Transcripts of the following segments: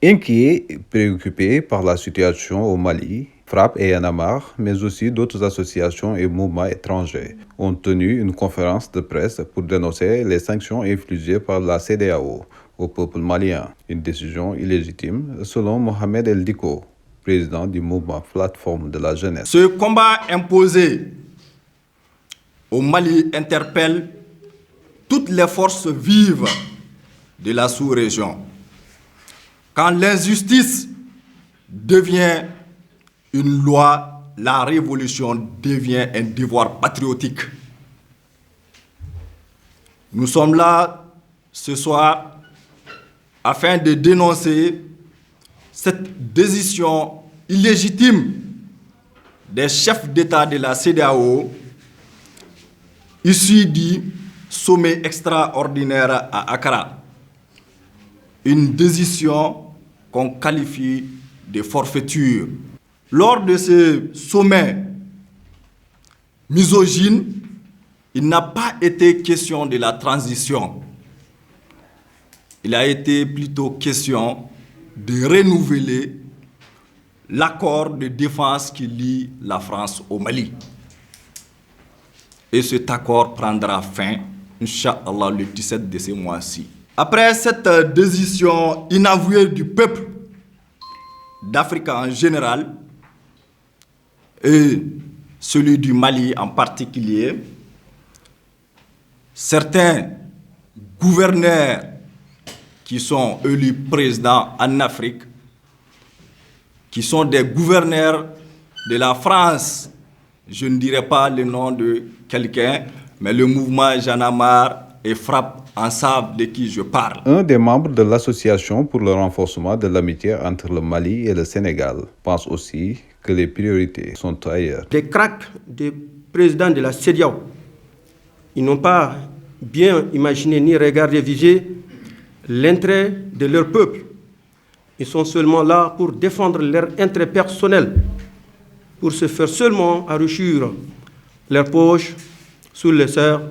Inquiets et préoccupés par la situation au Mali, FRAPP et YEN, mais aussi d'autres associations et mouvements étrangers, ont tenu une conférence de presse pour dénoncer les sanctions infligées par la CEDEAO au peuple malien. Une décision illégitime, selon Mohamed El Diko, président du mouvement Plateforme de la jeunesse. Ce combat imposé au Mali interpelle toutes les forces vives de la sous-région. Quand l'injustice devient une loi, la révolution devient un devoir patriotique. Nous sommes là ce soir afin de dénoncer cette décision illégitime des chefs d'État de la CEDEAO issue du sommet extraordinaire à Accra. Une décision qu'on qualifie de forfaiture. Lors de ce sommet misogyne, il n'a pas été question de la transition. Il a été plutôt question de renouveler l'accord de défense qui lie la France au Mali. Et cet accord prendra fin, Inch'Allah, le 17 de ce mois-ci. Après cette décision inavouée du peuple d'Afrique en général et celui du Mali en particulier, certains gouverneurs qui sont élus présidents en Afrique, qui sont des gouverneurs de la France, je ne dirai pas le nom de quelqu'un, mais le mouvement Y'en a marre et FRAPP en savent de qui je parle. Un des membres de l'Association pour le renforcement de l'amitié entre le Mali et le Sénégal pense aussi que les priorités sont ailleurs. Les cracks des présidents de la CEDEAO, ils n'ont pas bien imaginé ni regardé viser l'intérêt de leur peuple. Ils sont seulement là pour défendre leur intérêt personnel, pour se faire seulement enrichir leurs poches sous les sœurs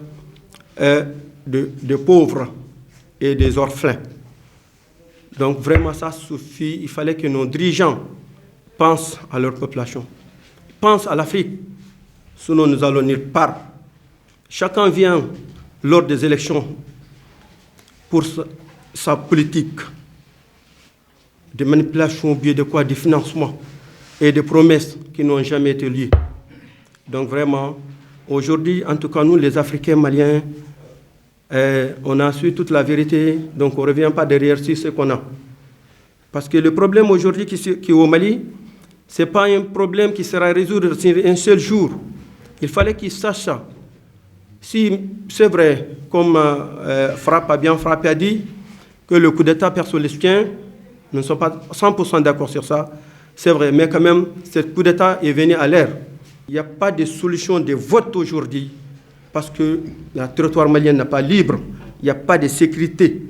de pauvres et des orphelins. Donc vraiment ça suffit, il fallait que nos dirigeants pensent à leur population, pensent à l'Afrique, sinon nous allons nulle part. Chacun vient lors des élections pour sa politique de manipulation au biais de quoi, de financement et de promesses qui n'ont jamais été liées. Donc vraiment, aujourd'hui, en tout cas nous les Africains maliens, on a su toute la vérité, donc on ne revient pas derrière sur ce qu'on a. Parce que le problème aujourd'hui qui est au Mali, ce n'est pas un problème qui sera résolu sur un seul jour. Il fallait qu'ils sachent ça. Si c'est vrai, comme FRAPP a bien frappé, a dit, que le coup d'État perçoit les soutiens, nous ne sommes pas 100% d'accord sur ça, c'est vrai, mais quand même, ce coup d'État est venu à l'heure. Il n'y a pas de solution de vote aujourd'hui, parce que le territoire malien n'est pas libre, il n'y a pas de sécurité.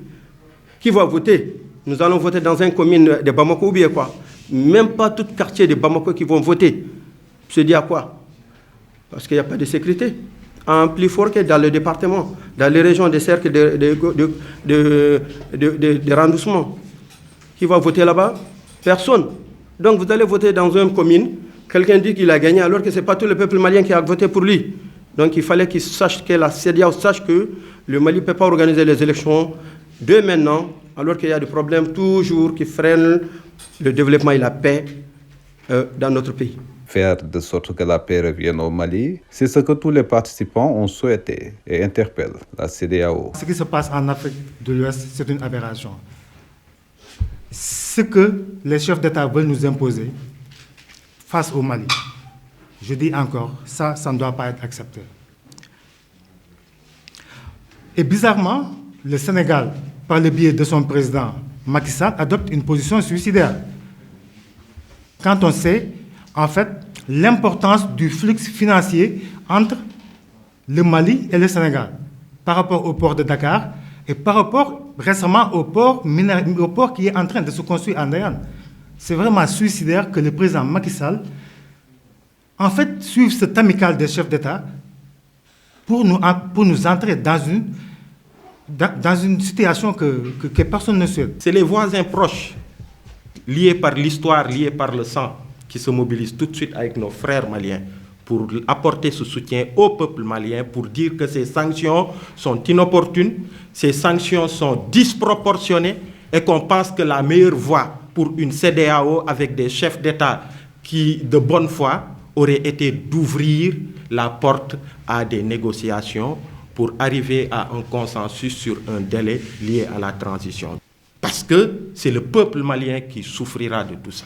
Qui va voter? Nous allons voter dans une commune de Bamako ou bien quoi? Même pas tout quartier de Bamako qui vont voter. Se dit à quoi? Parce qu'il n'y a pas de sécurité. En plus fort que dans le département, dans les régions des cercles de arrondissement. Qui va voter là-bas? Personne. Donc vous allez voter dans une commune, quelqu'un dit qu'il a gagné alors que ce n'est pas tout le peuple malien qui a voté pour lui. Donc il fallait qu'il sache, que la CEDEAO sache que le Mali ne peut pas organiser les élections de maintenant, alors qu'il y a des problèmes toujours qui freinent le développement et la paix dans notre pays. Faire de sorte que la paix revienne au Mali, c'est ce que tous les participants ont souhaité et interpellent la CEDEAO. Ce qui se passe en Afrique de l'Ouest, c'est une aberration. Ce que les chefs d'État veulent nous imposer face au Mali, je dis encore, ça ne doit pas être accepté. Et bizarrement, le Sénégal, par le biais de son président Macky Sall, adopte une position suicidaire. Quand on sait, en fait, l'importance du flux financier entre le Mali et le Sénégal, par rapport au port de Dakar et par rapport récemment au port qui est en train de se construire en Ndayane. C'est vraiment suicidaire que le président Macky Sall, en fait, suive cette amicale des chefs d'État pour nous entrer dans une situation que personne ne souhaite. C'est les voisins proches liés par l'histoire, liés par le sang, qui se mobilisent tout de suite avec nos frères maliens pour apporter ce soutien au peuple malien, pour dire que ces sanctions sont inopportunes, ces sanctions sont disproportionnées et qu'on pense que la meilleure voie pour une CEDEAO avec des chefs d'État qui, de bonne foi, aurait été d'ouvrir la porte à des négociations pour arriver à un consensus sur un délai lié à la transition. Parce que c'est le peuple malien qui souffrira de tout ça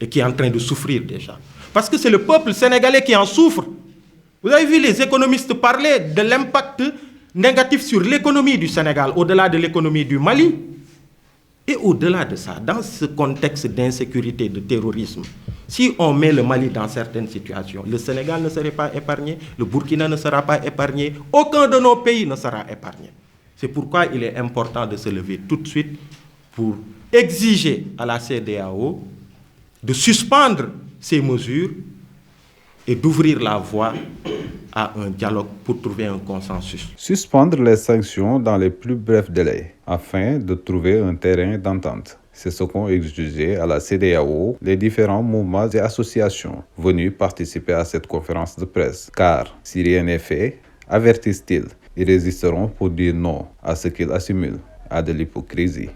et qui est en train de souffrir déjà. Parce que c'est le peuple sénégalais qui en souffre. Vous avez vu les économistes parler de l'impact négatif sur l'économie du Sénégal, au-delà de l'économie du Mali. Et au-delà de ça, dans ce contexte d'insécurité, de terrorisme, si on met le Mali dans certaines situations, le Sénégal ne serait pas épargné, le Burkina ne sera pas épargné, aucun de nos pays ne sera épargné. C'est pourquoi il est important de se lever tout de suite pour exiger à la CEDEAO de suspendre ces mesures et d'ouvrir la voie à un dialogue pour trouver un consensus. Suspendre les sanctions dans les plus brefs délais afin de trouver un terrain d'entente. C'est ce qu'ont exigé à la CEDEAO les différents mouvements et associations venus participer à cette conférence de presse. Car si rien n'est fait, avertissent-ils, ils résisteront pour dire non à ce qu'ils assimilent à de l'hypocrisie.